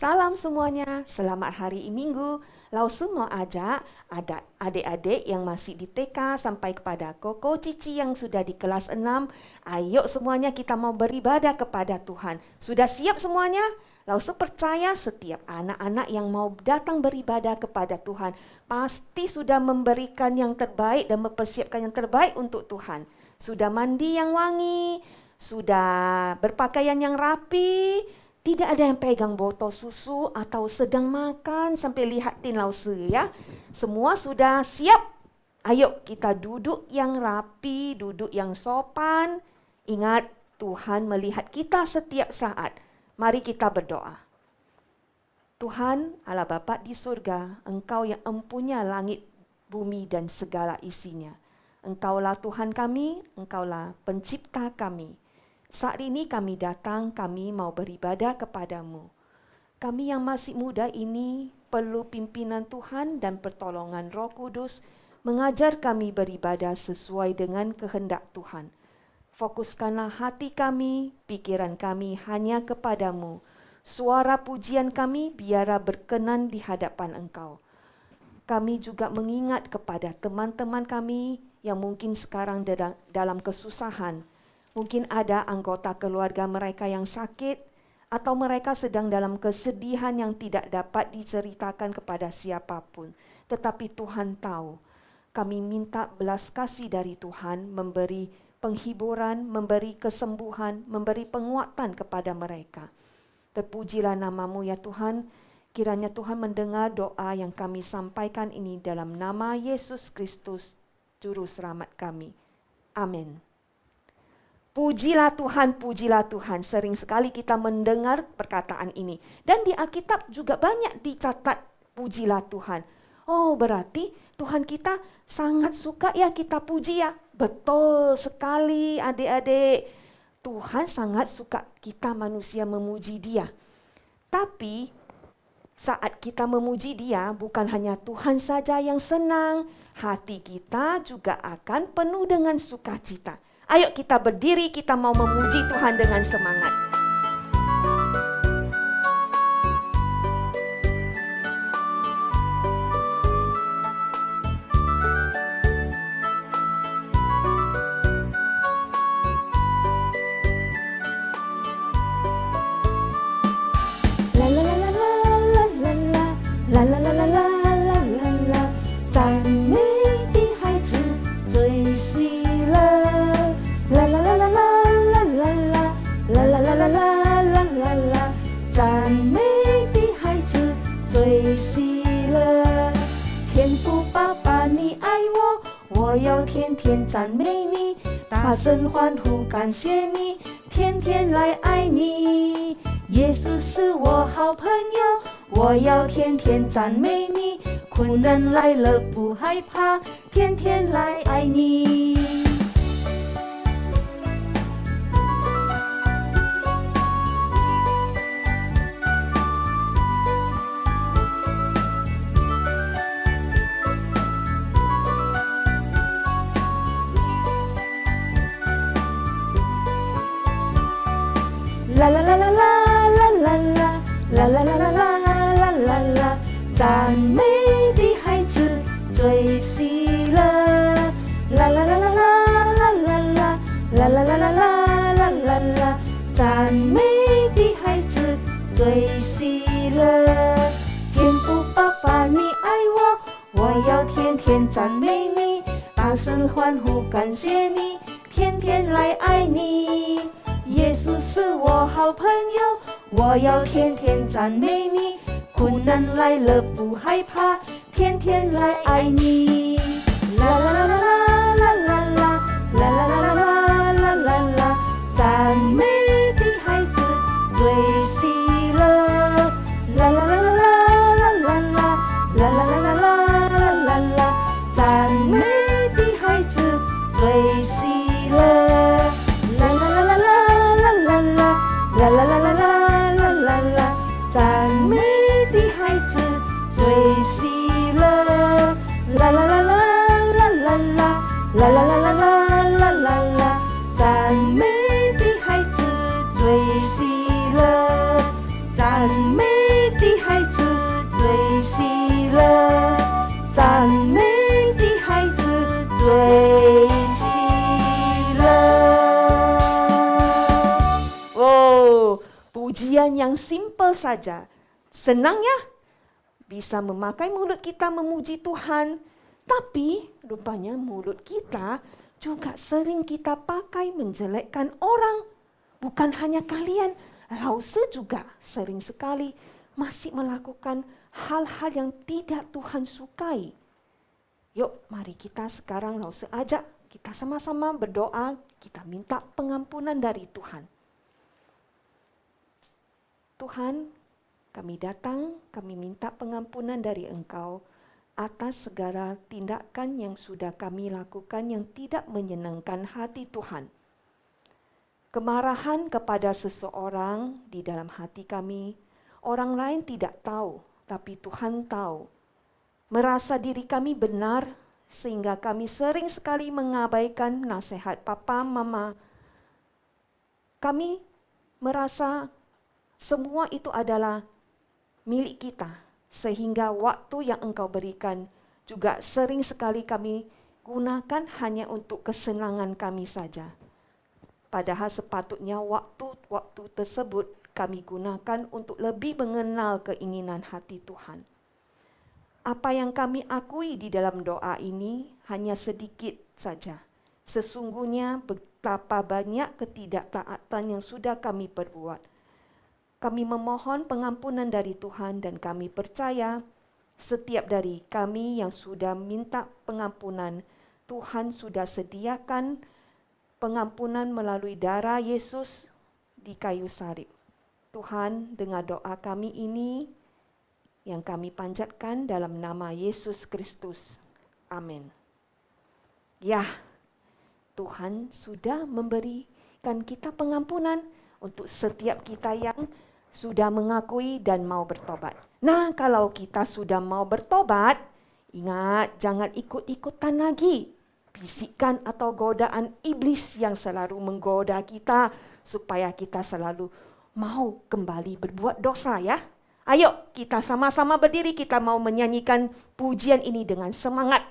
Salam semuanya, selamat hari Minggu. Lausu mau ajak adik-adik yang masih di TK sampai kepada Koko Cici yang sudah di kelas 6. Ayo semuanya kita mau beribadah kepada Tuhan. Sudah siap semuanya? Lausu percaya setiap anak-anak yang mau datang beribadah kepada Tuhan pasti sudah memberikan yang terbaik dan mempersiapkan yang terbaik untuk Tuhan. Sudah mandi yang wangi, sudah berpakaian yang rapi. Tidak ada yang pegang botol susu atau sedang makan sampai lihatin lause ya. Semua sudah siap. Ayo kita duduk yang rapi, duduk yang sopan. Ingat Tuhan melihat kita setiap saat. Mari kita berdoa. Tuhan Allah Bapa di surga, Engkau yang empunya langit, bumi dan segala isinya. Engkaulah Tuhan kami, Engkaulah pencipta kami. Saat ini kami datang, kami mau beribadah kepadamu. Kami yang masih muda ini perlu pimpinan Tuhan dan pertolongan Roh Kudus mengajar kami beribadah sesuai dengan kehendak Tuhan. Fokuskanlah hati kami, pikiran kami hanya kepadamu. Suara pujian kami biarlah berkenan di hadapan Engkau. Kami juga mengingat kepada teman-teman kami yang mungkin sekarang dalam kesusahan. Mungkin ada anggota keluarga mereka yang sakit atau mereka sedang dalam kesedihan yang tidak dapat diceritakan kepada siapapun. Tetapi Tuhan tahu. Kami minta belas kasih dari Tuhan memberi penghiburan, memberi kesembuhan, memberi penguatan kepada mereka. Terpujilah namamu ya Tuhan. Kiranya Tuhan mendengar doa yang kami sampaikan ini dalam nama Yesus Kristus, Juru Selamat kami. Amin. Pujilah Tuhan. Sering sekali kita mendengar perkataan ini. Dan di Alkitab juga banyak dicatat pujilah Tuhan. Oh, berarti Tuhan kita sangat suka ya kita puji ya. Betul sekali adik-adik. Tuhan sangat suka kita manusia memuji Dia. Tapi saat kita memuji Dia, bukan hanya Tuhan saja yang senang. Hati kita juga akan penuh dengan sukacita. Ayo kita berdiri, kita mau memuji Tuhan dengan semangat. La la la la la la la la la la la la la la la， 赞美的孩子最喜乐。啦啦啦啦啦啦啦啦啦啦啦啦啦啦啦，赞美的孩子最喜乐。天父爸爸你爱我，我要天天赞美你，大声欢呼感谢你，天天来爱你。耶稣是我好朋友，我要天天赞美你，困难来了不害怕，天天来爱你。啦啦啦啦啦啦啦啦啦啦啦啦啦啦啦，赞美的孩子最喜乐。啦啦啦啦啦啦啦啦啦啦啦啦啦啦啦，赞美的孩子最喜乐。天父爸爸你爱我，我要天天赞美你，大声欢呼感谢你，天天来爱你。耶稣是我好朋友，我要天天赞美你，困难来了不害怕，天天来爱你。啦啦啦啦啦啦啦啦啦啦啦啦啦啦，赞美的孩子最喜乐。啦啦啦啦啦啦啦啦啦啦啦啦啦啦，赞美的孩子最喜乐。啦啦啦啦啦。啦啦啦啦啦啦啦啦，赞美的孩子最喜乐。啦啦啦啦啦啦啦。喜乐，赞美的孩子最喜乐。Oh, pujian yang simple saja. Senang ya? Bisa memakai mulut kita memuji Tuhan. Tapi rupanya mulut kita juga sering kita pakai menjelekkan orang. Bukan hanya kalian, Lause juga sering sekali masih melakukan hal-hal yang tidak Tuhan sukai. Yuk, mari kita sekarang Lause ajak kita sama-sama berdoa, kita minta pengampunan dari Tuhan. Tuhan, kami datang, kami minta pengampunan dari Engkau atas segala tindakan yang sudah kami lakukan yang tidak menyenangkan hati Tuhan. Kemarahan kepada seseorang di dalam hati kami, orang lain tidak tahu, tapi Tuhan tahu. Merasa diri kami benar, sehingga kami sering sekali mengabaikan nasihat papa, mama. Kami merasa semua itu adalah milik kita. Sehingga waktu yang Engkau berikan juga sering sekali kami gunakan hanya untuk kesenangan kami saja. Padahal sepatutnya waktu-waktu tersebut kami gunakan untuk lebih mengenal keinginan hati Tuhan. Apa yang kami akui di dalam doa ini hanya sedikit saja. Sesungguhnya betapa banyak ketidaktaatan yang sudah kami perbuat. Kami memohon pengampunan dari Tuhan dan kami percaya setiap dari kami yang sudah minta pengampunan, Tuhan sudah sediakan pengampunan melalui darah Yesus di kayu salib. Tuhan, dengar doa kami ini yang kami panjatkan dalam nama Yesus Kristus. Amin. Ya, Tuhan sudah memberikan kita pengampunan untuk setiap kita yang sudah mengakui dan mau bertobat. Nah, kalau kita sudah mau bertobat, ingat jangan ikut-ikutan lagi bisikan atau godaan iblis yang selalu menggoda kita supaya kita selalu mau kembali berbuat dosa ya. Ayo kita sama-sama berdiri, kita mau menyanyikan pujian ini dengan semangat.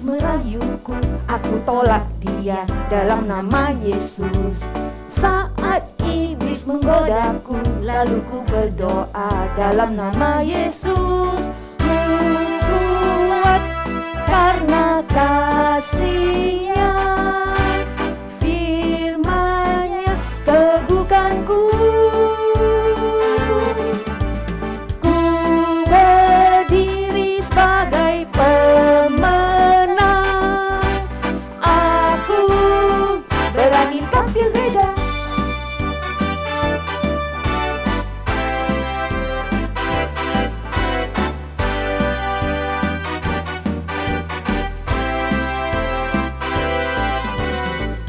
Merayuku, aku tolak dia dalam nama Yesus. Saat iblis menggodaku, lalu ku berdoa dalam nama Yesus. Ku kuat karena kasih-Nya, firman-Nya teguhkanku. Ku berdiri sebagai tampil beda.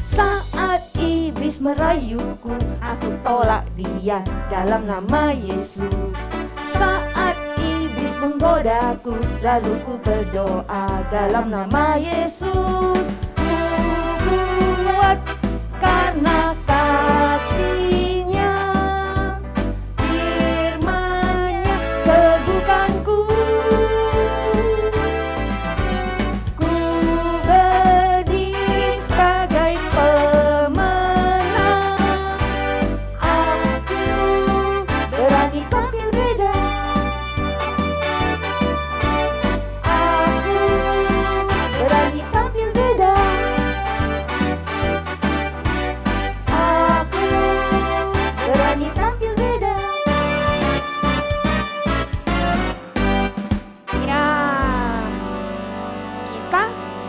Saat iblis merayuku, aku tolak dia dalam nama Yesus. Saat iblis menggodaku, lalu ku berdoa dalam nama Yesus. Ku kuat karena kasih-Nya, firman-Nya teguhkanku. Ku berdiri sebagai pemenang. Aku berani tampil beda. Aku berani tampil beda.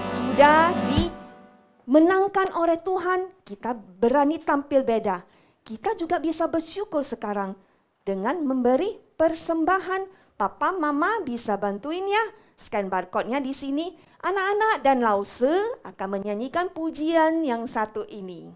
Sudah dimenangkan oleh Tuhan, kita berani tampil beda. Kita juga bisa bersyukur sekarang dengan memberi persembahan. Papa, mama bisa bantuin ya. Scan barcode-nya di sini. Anak-anak dan Lause akan menyanyikan pujian yang satu ini.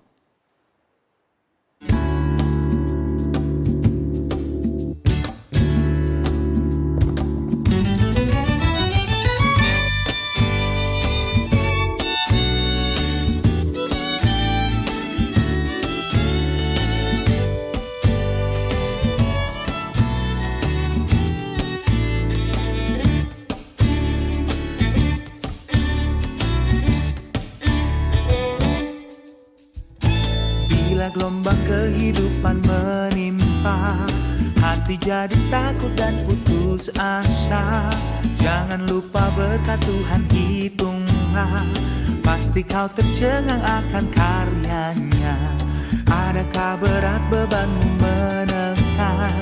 Bila gelombang kehidupan menimpa, hati jadi takut dan putus asa. Jangan lupa berkat Tuhan hitunglah, pasti kau tercengang akan karyanya. Adakah berat bebanmu menekan,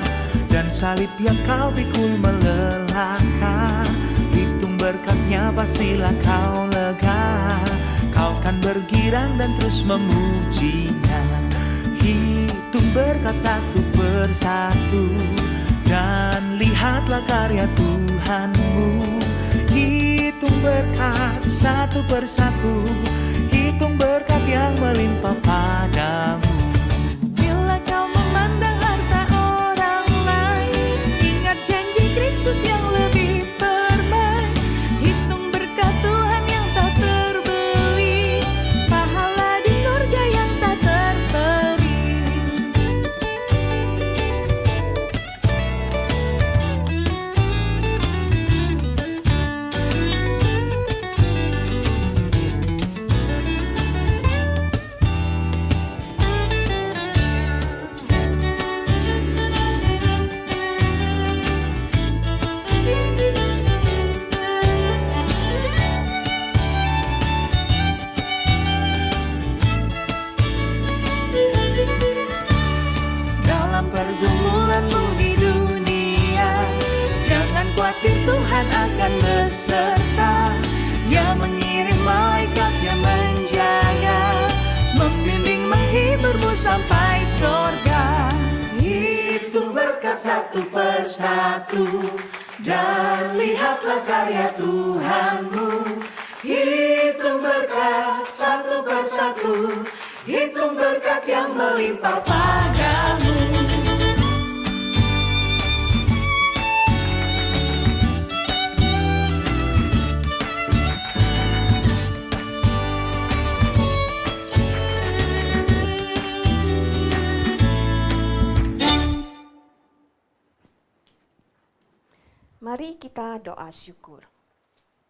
dan salib yang kau pikul melelahkan? Hitung berkatnya pastilah kau lega, kau kan bergirang dan terus memujinya. Hitung berkat satu persatu, dan lihatlah karya Tuhanmu. Hitung berkat satu persatu, hitung berkat yang melimpah padamu. Bila kau memandang harta orang lain, ingat janji Kristus yang lebih permain. Hitung berkat Tuhan yang tak terbeli, pahala di surga yang tak terperi. Dalam pergumulanmu di dunia, jangan khawatir, Tuhan akan beserta. Dia mengirim malaikatnya menjaga, membimbing menghiburmu sampai surga. Hitung berkat satu persatu, dan lihatlah karya Tuhanmu. Hitung berkat satu persatu, hitung berkat yang melimpah padamu. Mari kita doa syukur.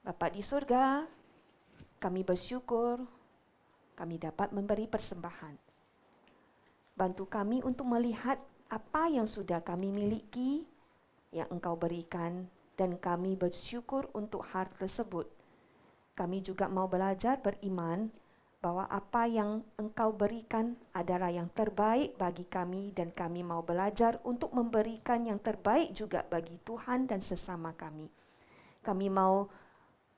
Bapa di surga, kami bersyukur kami dapat memberi persembahan. Bantu kami untuk melihat apa yang sudah kami miliki, yang Engkau berikan, dan kami bersyukur untuk hal tersebut. Kami juga mau belajar beriman bahwa apa yang Engkau berikan adalah yang terbaik bagi kami, dan kami mau belajar untuk memberikan yang terbaik juga bagi Tuhan dan sesama kami. Kami mau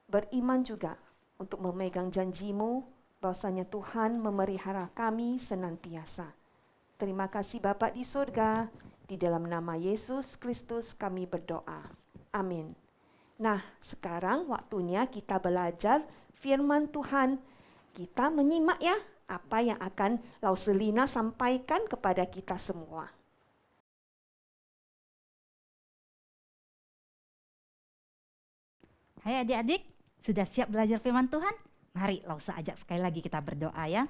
beriman juga untuk memegang janji-Mu bahwasanya Tuhan memelihara kami senantiasa. Terima kasih Bapa di surga, di dalam nama Yesus Kristus kami berdoa. Amin. Nah, sekarang waktunya kita belajar firman Tuhan. Kita menyimak ya apa yang akan Lauselina sampaikan kepada kita semua. Hai adik-adik, sudah siap belajar firman Tuhan? Mari Lausa ajak sekali lagi kita berdoa ya.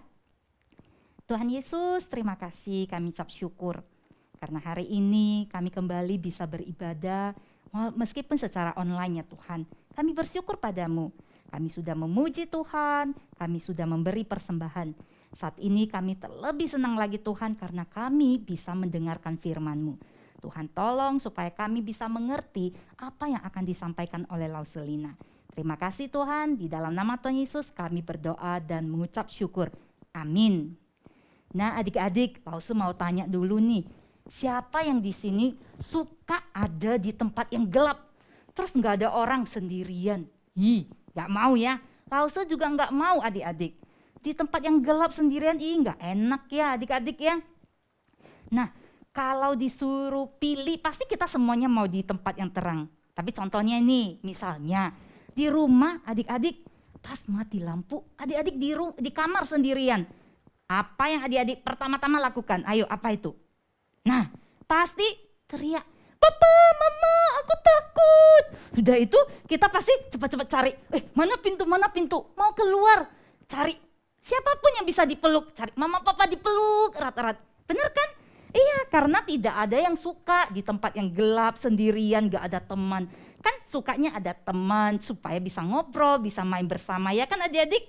Tuhan Yesus, terima kasih, kami ucap syukur karena hari ini kami kembali bisa beribadah meskipun secara online ya Tuhan. Kami bersyukur padamu. Kami sudah memuji Tuhan, kami sudah memberi persembahan. Saat ini kami terlebih senang lagi Tuhan karena kami bisa mendengarkan firman-Mu. Tuhan tolong supaya kami bisa mengerti apa yang akan disampaikan oleh Lauselina. Terima kasih Tuhan, di dalam nama Tuhan Yesus kami berdoa dan mengucap syukur. Amin. Nah adik-adik, Lause mau tanya dulu nih, siapa yang di sini suka ada di tempat yang gelap, terus gak ada orang sendirian? Gak mau ya, Lause juga gak mau adik-adik. Di tempat yang gelap sendirian, gak enak ya adik-adik ya. Nah kalau disuruh pilih, pasti kita semuanya mau di tempat yang terang. Tapi contohnya nih, misalnya di rumah adik-adik pas mati lampu, adik-adik di kamar sendirian. Apa yang adik-adik pertama-tama lakukan? Ayo, apa itu? Nah, pasti teriak, "Papa, Mama, aku takut." Sudah itu kita pasti cepat-cepat cari, mana pintu, mau keluar. Cari siapapun yang bisa dipeluk, cari Mama Papa dipeluk erat-erat. Bener kan? Iya, karena tidak ada yang suka di tempat yang gelap sendirian, gak ada teman. Kan sukanya ada teman supaya bisa ngobrol, bisa main bersama ya kan adik-adik.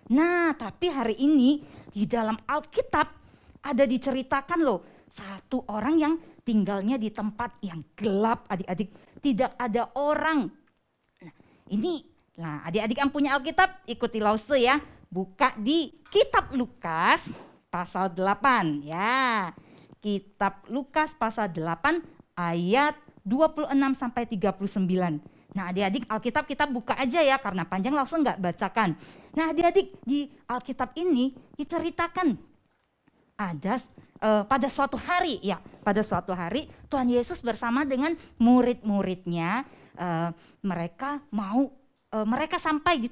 Nah tapi hari ini di dalam Alkitab ada diceritakan loh, satu orang yang tinggalnya di tempat yang gelap adik-adik, tidak ada orang. Nah, adik-adik yang punya Alkitab, ikuti Lause ya. Buka di kitab Lukas pasal 8 ya. Kitab Lukas pasal 8 ayat 26 sampai 39. Nah, adik-adik Alkitab kita buka aja ya, karena panjang langsung nggak bacakan. Nah, adik-adik di Alkitab ini diceritakan ada pada suatu hari Tuhan Yesus bersama dengan murid-muridnya, mereka sampai di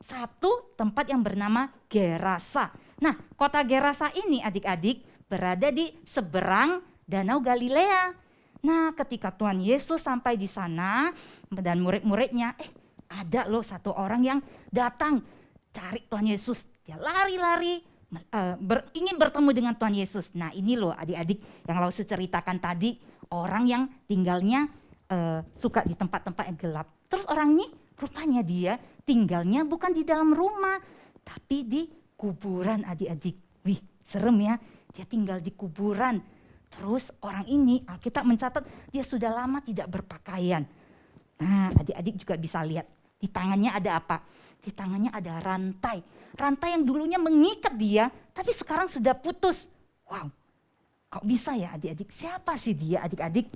satu tempat yang bernama Gerasa. Nah, kota Gerasa ini adik-adik berada di seberang Danau Galilea. Nah, ketika Tuhan Yesus sampai di sana dan murid-muridnya, ada loh satu orang yang datang cari Tuhan Yesus. Dia lari-lari ingin bertemu dengan Tuhan Yesus. Nah, ini loh adik-adik yang Lause ceritakan tadi, orang yang tinggalnya suka di tempat-tempat yang gelap. Terus orang ini rupanya dia tinggalnya bukan di dalam rumah, tapi di kuburan adik-adik. Wih, serem ya, dia tinggal di kuburan. Terus orang ini Alkitab mencatat dia sudah lama tidak berpakaian. Nah, adik-adik juga bisa lihat di tangannya ada apa? Di tangannya ada rantai. Rantai yang dulunya mengikat dia, tapi sekarang sudah putus. Wow, kok bisa ya adik-adik? Siapa sih dia adik-adik?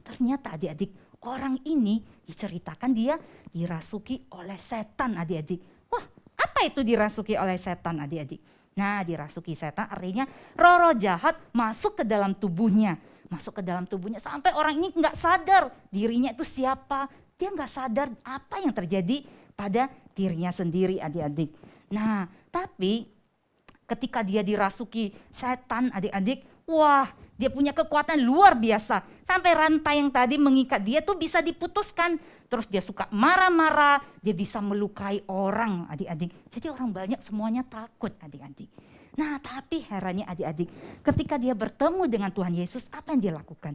Ternyata adik-adik, orang ini diceritakan dia dirasuki oleh setan adik-adik. Wah, apa itu dirasuki oleh setan adik-adik? Nah, dirasuki setan artinya roh-roh jahat masuk ke dalam tubuhnya. Masuk ke dalam tubuhnya sampai orang ini nggak sadar dirinya itu siapa. Dia nggak sadar apa yang terjadi pada dirinya sendiri adik-adik. Nah, tapi ketika dia dirasuki setan adik-adik, wah, dia punya kekuatan luar biasa. Sampai rantai yang tadi mengikat dia tuh bisa diputuskan. Terus dia suka marah-marah, dia bisa melukai orang adik-adik. Jadi orang banyak semuanya takut adik-adik. Nah, tapi herannya adik-adik, ketika dia bertemu dengan Tuhan Yesus, apa yang dia lakukan?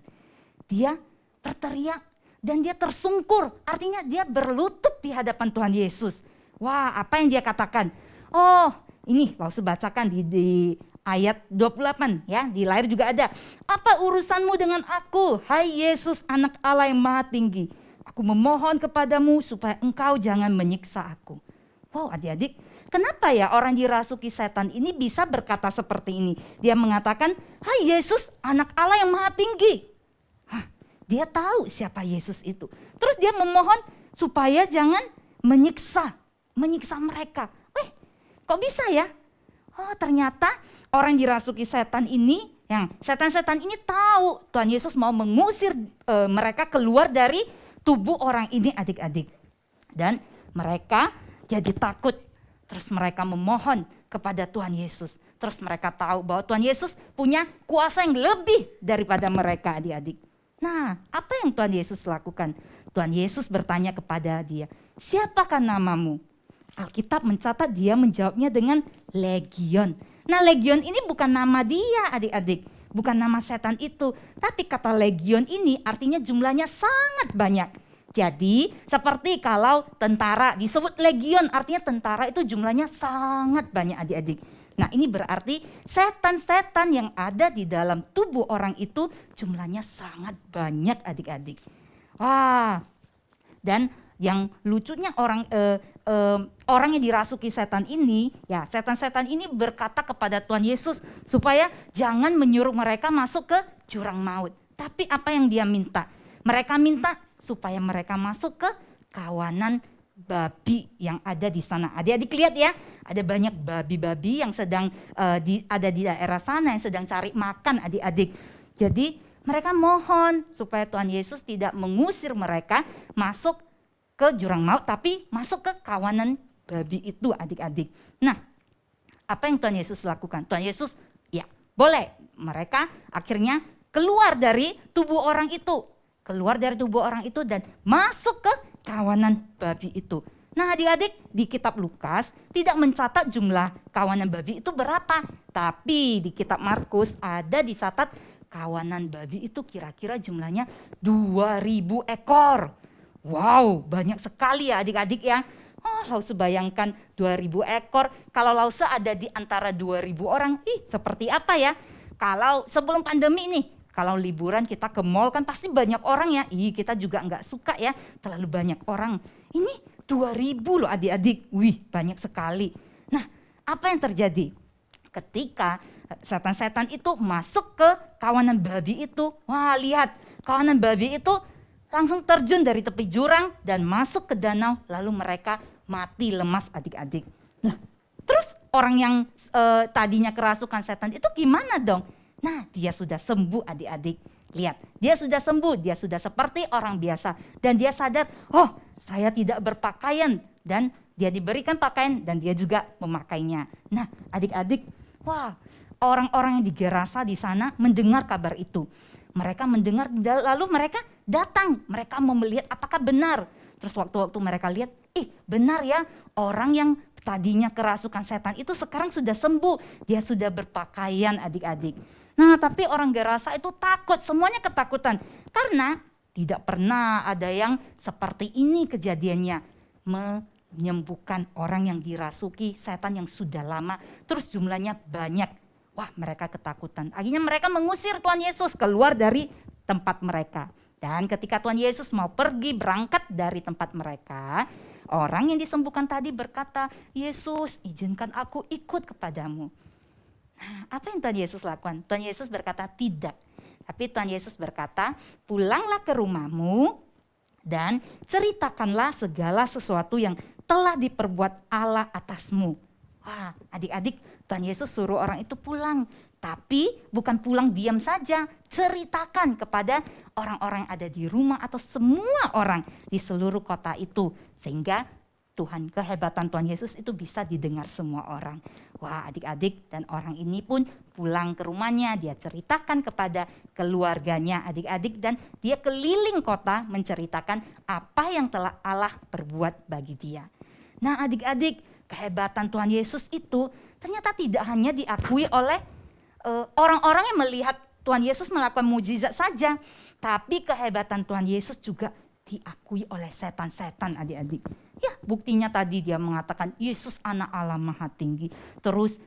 Dia berteriak dan dia tersungkur. Artinya dia berlutut di hadapan Tuhan Yesus. Wah, apa yang dia katakan? Oh, ini Lause bacakan di ayat 28 ya, di layar juga ada. Apa urusanmu dengan aku, hai Yesus anak Allah yang maha tinggi? Aku memohon kepadamu supaya engkau jangan menyiksa aku. Wow adik-adik, kenapa ya orang dirasuki setan ini bisa berkata seperti ini? Dia mengatakan, hai Yesus anak Allah yang maha tinggi. Dia tahu siapa Yesus itu. Terus dia memohon supaya jangan menyiksa mereka. Kok bisa ya? Oh, ternyata orang dirasuki setan ini, yang setan-setan ini tahu Tuhan Yesus mau mengusir mereka keluar dari tubuh orang ini adik-adik. Dan mereka jadi takut. Terus mereka memohon kepada Tuhan Yesus. Terus mereka tahu bahwa Tuhan Yesus punya kuasa yang lebih daripada mereka adik-adik. Nah, apa yang Tuhan Yesus lakukan? Tuhan Yesus bertanya kepada dia, siapakah namamu? Alkitab mencatat dia menjawabnya dengan Legion. Nah, Legion ini bukan nama dia adik-adik, bukan nama setan itu. Tapi kata Legion ini artinya jumlahnya sangat banyak. Jadi seperti kalau tentara disebut Legion, artinya tentara itu jumlahnya sangat banyak adik-adik. Nah, ini berarti setan-setan yang ada di dalam tubuh orang itu jumlahnya sangat banyak adik-adik. Wah, dan yang lucunya orang yang dirasuki setan ini, ya setan-setan ini berkata kepada Tuhan Yesus supaya jangan menyuruh mereka masuk ke jurang maut. Tapi apa yang dia minta? Mereka minta supaya mereka masuk ke kawanan babi yang ada di sana. Adik-adik lihat ya, ada banyak babi-babi yang sedang ada di daerah sana yang sedang cari makan adik-adik. Jadi mereka mohon supaya Tuhan Yesus tidak mengusir mereka masuk ke jurang maut, tapi masuk ke kawanan babi itu adik-adik. Nah, apa yang Tuhan Yesus lakukan? Tuhan Yesus, ya boleh. Mereka akhirnya keluar dari tubuh orang itu. Keluar dari tubuh orang itu dan masuk ke kawanan babi itu. Nah adik-adik, di kitab Lukas tidak mencatat jumlah kawanan babi itu berapa. Tapi di kitab Markus ada dicatat kawanan babi itu kira-kira jumlahnya 2000 ekor. Wow, banyak sekali ya adik-adik ya. Oh, Lause bayangkan 2000 ekor. Kalau Lause ada di antara 2000 orang, seperti apa ya? Kalau sebelum pandemi nih, kalau liburan kita ke mall kan pasti banyak orang ya. Kita juga nggak suka ya, terlalu banyak orang. Ini 2000 loh adik-adik. Wih, banyak sekali. Nah, apa yang terjadi? Ketika setan-setan itu masuk ke kawanan babi itu. Wah, lihat, kawanan babi itu langsung terjun dari tepi jurang dan masuk ke danau, lalu mereka mati lemas adik-adik. Nah, terus orang yang tadinya kerasukan setan itu gimana dong? Nah, dia sudah sembuh adik-adik. Lihat, dia sudah sembuh, dia sudah seperti orang biasa. Dan dia sadar, oh saya tidak berpakaian. Dan dia diberikan pakaian dan dia juga memakainya. Nah, adik-adik, wah, orang-orang yang di Gerasa di sana mendengar kabar itu. Mereka mendengar, lalu mereka datang. Mereka mau melihat apakah benar. Terus waktu-waktu mereka lihat, benar ya, orang yang tadinya kerasukan setan itu sekarang sudah sembuh. Dia sudah berpakaian adik-adik. Nah, tapi orang Gerasa itu takut, semuanya ketakutan. Karena tidak pernah ada yang seperti ini kejadiannya. Menyembuhkan orang yang dirasuki setan yang sudah lama, terus jumlahnya banyak. Wah, mereka ketakutan. Akhirnya mereka mengusir Tuhan Yesus keluar dari tempat mereka. Dan ketika Tuhan Yesus mau pergi berangkat dari tempat mereka, orang yang disembuhkan tadi berkata, Yesus, izinkan aku ikut kepadamu. Nah, apa yang Tuhan Yesus lakukan? Tuhan Yesus berkata tidak. Tapi Tuhan Yesus berkata, pulanglah ke rumahmu dan ceritakanlah segala sesuatu yang telah diperbuat Allah atasmu. Wah, adik-adik, Tuhan Yesus suruh orang itu pulang. Tapi bukan pulang diam saja, ceritakan kepada orang-orang yang ada di rumah atau semua orang di seluruh kota itu. Sehingga kehebatan Tuhan Yesus itu bisa didengar semua orang. Wah, adik-adik, dan orang ini pun pulang ke rumahnya, dia ceritakan kepada keluarganya adik-adik, dan dia keliling kota menceritakan apa yang telah Allah perbuat bagi dia. Nah, adik-adik, kehebatan Tuhan Yesus itu ternyata tidak hanya diakui oleh orang-orang yang melihat Tuhan Yesus melakukan mukjizat saja, tapi kehebatan Tuhan Yesus juga diakui oleh setan-setan adik-adik. Ya, buktinya tadi dia mengatakan Yesus anak Allah maha tinggi. Terus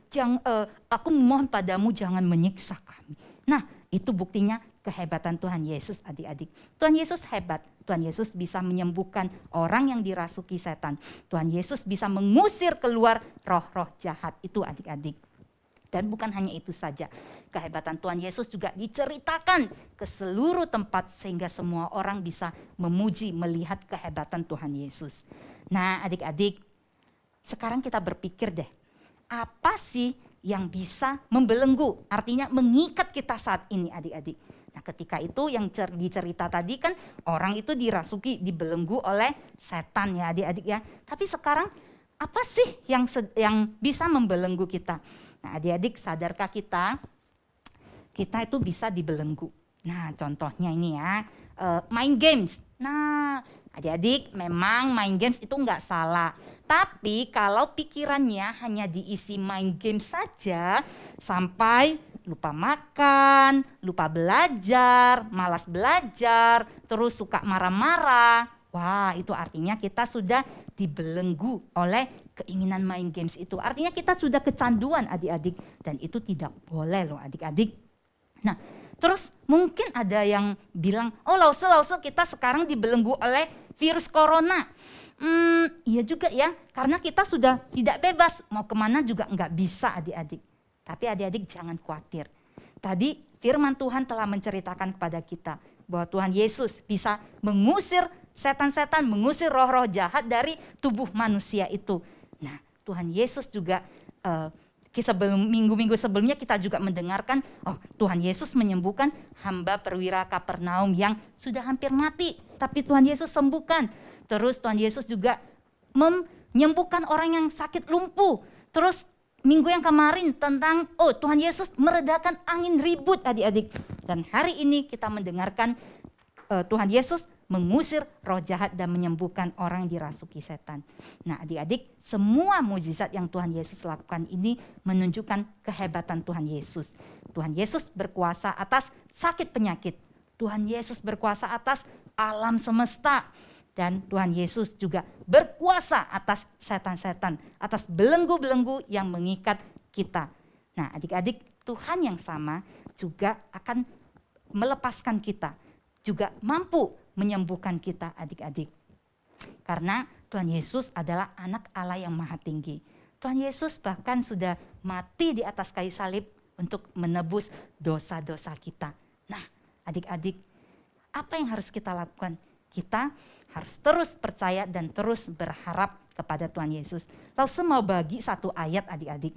aku memohon padamu jangan menyiksa kami. Nah, itu buktinya kehebatan Tuhan Yesus adik-adik. Tuhan Yesus hebat. Tuhan Yesus bisa menyembuhkan orang yang dirasuki setan. Tuhan Yesus bisa mengusir keluar roh-roh jahat itu adik-adik. Dan bukan hanya itu saja, kehebatan Tuhan Yesus juga diceritakan ke seluruh tempat sehingga semua orang bisa memuji, melihat kehebatan Tuhan Yesus. Nah, adik-adik, sekarang kita berpikir deh, apa sih yang bisa membelenggu, artinya mengikat kita saat ini adik-adik. Nah, ketika itu yang dicerita tadi kan orang itu dirasuki, dibelenggu oleh setan ya adik-adik ya. Tapi sekarang apa sih yang bisa membelenggu kita? Nah, adik-adik, sadarkah kita itu bisa dibelenggu. Nah, contohnya ini ya, main games. Nah, adik-adik, memang main games itu enggak salah. Tapi kalau pikirannya hanya diisi main games saja, sampai lupa makan, lupa belajar, malas belajar, terus suka marah-marah. Wah, itu artinya kita sudah dibelenggu oleh keinginan main games itu. Artinya kita sudah kecanduan adik-adik. Dan itu tidak boleh loh adik-adik. Nah, terus mungkin ada yang bilang, oh Lause kita sekarang dibelenggu oleh virus corona. Iya juga ya, karena kita sudah tidak bebas. Mau kemana juga nggak bisa adik-adik. Tapi adik-adik jangan khawatir. Tadi firman Tuhan telah menceritakan kepada kita bahwa Tuhan Yesus bisa mengusir setan-setan, mengusir roh-roh jahat dari tubuh manusia itu. Nah, Tuhan Yesus juga minggu-minggu sebelumnya kita juga mendengarkan, oh Tuhan Yesus menyembuhkan hamba perwira Kapernaum yang sudah hampir mati, tapi Tuhan Yesus sembuhkan. Terus Tuhan Yesus juga menyembuhkan orang yang sakit lumpuh. Terus minggu yang kemarin tentang, oh Tuhan Yesus meredakan angin ribut adik-adik. Dan hari ini kita mendengarkan Tuhan Yesus mengusir roh jahat dan menyembuhkan orang yang dirasuki setan. Nah adik-adik, semua mukjizat yang Tuhan Yesus lakukan ini menunjukkan kehebatan Tuhan Yesus. Tuhan Yesus berkuasa atas sakit penyakit. Tuhan Yesus berkuasa atas alam semesta. Dan Tuhan Yesus juga berkuasa atas setan-setan, atas belenggu-belenggu yang mengikat kita. Nah, adik-adik, Tuhan yang sama juga akan melepaskan kita, juga mampu menyembuhkan kita, adik-adik. Karena Tuhan Yesus adalah anak Allah yang maha tinggi. Tuhan Yesus bahkan sudah mati di atas kayu salib untuk menebus dosa-dosa kita. Nah, adik-adik, apa yang harus kita lakukan? Kita harus terus percaya dan terus berharap kepada Tuhan Yesus. Lalu saya mau bagi satu ayat, adik-adik.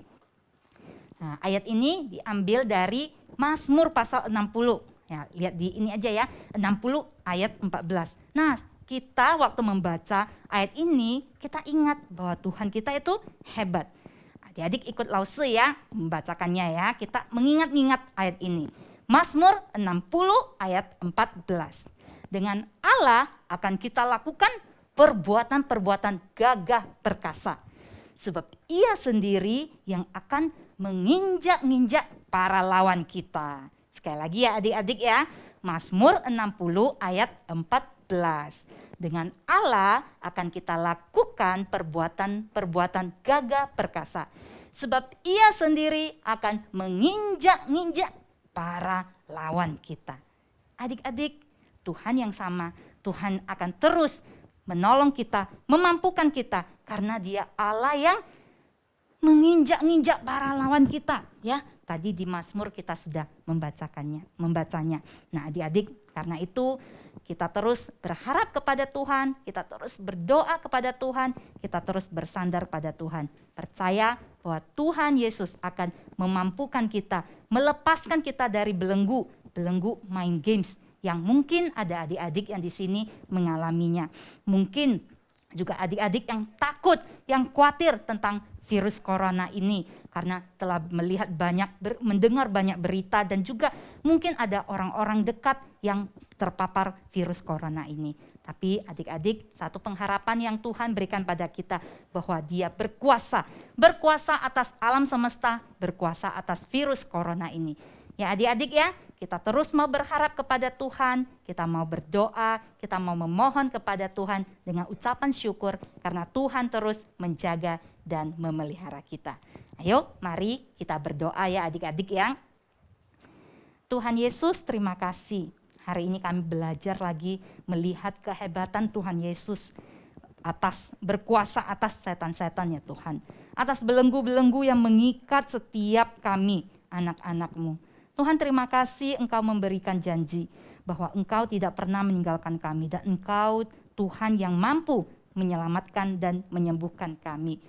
Nah, ayat ini diambil dari Mazmur pasal 60. Ya, lihat di ini aja ya, 60 ayat 14. Nah, kita waktu membaca ayat ini, kita ingat bahwa Tuhan kita itu hebat. Adik-adik ikut Lause ya, membacakannya ya. Kita mengingat-ingat ayat ini. Mazmur 60 ayat 14. Dengan Allah akan kita lakukan perbuatan-perbuatan gagah perkasa. Sebab Ia sendiri yang akan menginjak-injak para lawan kita. Sekali lagi ya adik-adik ya. Mazmur 60 ayat 14. Dengan Allah akan kita lakukan perbuatan-perbuatan gagah perkasa. Sebab Ia sendiri akan menginjak-injak para lawan kita. Adik-adik, Tuhan yang sama, Tuhan akan terus menolong kita, memampukan kita. Karena Dia Allah yang menginjak-injak para lawan kita. Ya, tadi di Mazmur kita sudah membacanya. Nah adik-adik, karena itu kita terus berharap kepada Tuhan, kita terus berdoa kepada Tuhan, kita terus bersandar pada Tuhan. Percaya bahwa Tuhan Yesus akan memampukan kita, melepaskan kita dari belenggu main games yang mungkin ada adik-adik yang di sini mengalaminya. Mungkin juga adik-adik yang takut, yang khawatir tentang virus corona ini karena telah mendengar banyak berita dan juga mungkin ada orang-orang dekat yang terpapar virus corona ini. Tapi adik-adik, satu pengharapan yang Tuhan berikan pada kita bahwa Dia berkuasa atas alam semesta, berkuasa atas virus corona ini. Ya adik-adik ya, kita terus mau berharap kepada Tuhan, kita mau berdoa, kita mau memohon kepada Tuhan dengan ucapan syukur karena Tuhan terus menjaga dan memelihara kita. Ayo mari kita berdoa ya adik-adik ya. Tuhan Yesus, terima kasih. Hari ini kami belajar lagi melihat kehebatan Tuhan Yesus berkuasa atas setan-setan ya Tuhan. Atas belenggu-belenggu yang mengikat setiap kami, anak-anak-Mu. Tuhan terima kasih Engkau memberikan janji bahwa Engkau tidak pernah meninggalkan kami dan Engkau Tuhan yang mampu menyelamatkan dan menyembuhkan kami.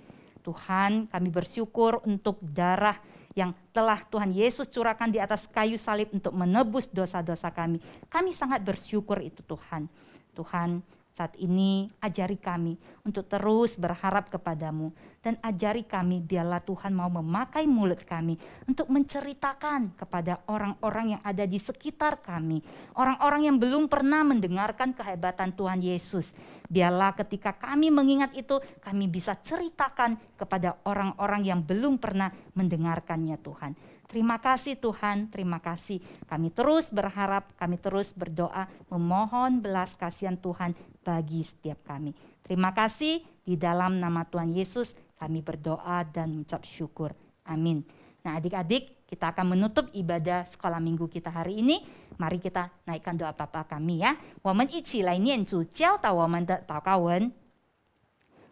Tuhan, kami bersyukur untuk darah yang telah Tuhan Yesus curahkan di atas kayu salib untuk menebus dosa-dosa kami. Kami sangat bersyukur itu Tuhan. Tuhan, saat ini ajari kami untuk terus berharap kepadamu. Dan ajari kami biarlah Tuhan mau memakai mulut kami untuk menceritakan kepada orang-orang yang ada di sekitar kami. Orang-orang yang belum pernah mendengarkan kehebatan Tuhan Yesus. Biarlah ketika kami mengingat itu kami bisa ceritakan kepada orang-orang yang belum pernah mendengarkannya Tuhan. Terima kasih Tuhan, terima kasih. Kami terus berharap, kami terus berdoa, memohon belas kasihan Tuhan bagi setiap kami. Terima kasih, di dalam nama Tuhan Yesus kami berdoa dan mengucap syukur. Amin. Nah adik-adik, kita akan menutup ibadah sekolah minggu kita hari ini. Mari kita naikkan doa Bapa kami ya. 我们一起来念主教导我们的祷告文。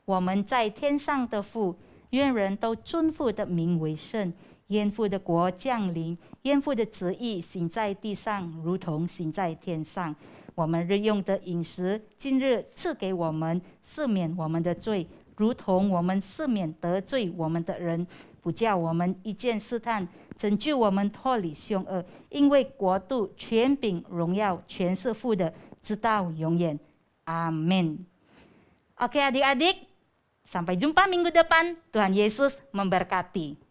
我们在天上的父，愿人都尊父的名为圣。愿父的国降临，愿父的旨意行在地上，如同行在天上。我们日用的饮食，今日赐给我们，赦免我们的罪，如同我们赦免得罪我们的人，不叫我们一见试探，拯救我们脱离凶恶。因为国度、权柄、荣耀，全是父的，直到永远。Amin. Oke adik-adik, sampai jumpa minggu depan. Tuhan Yesus memberkati.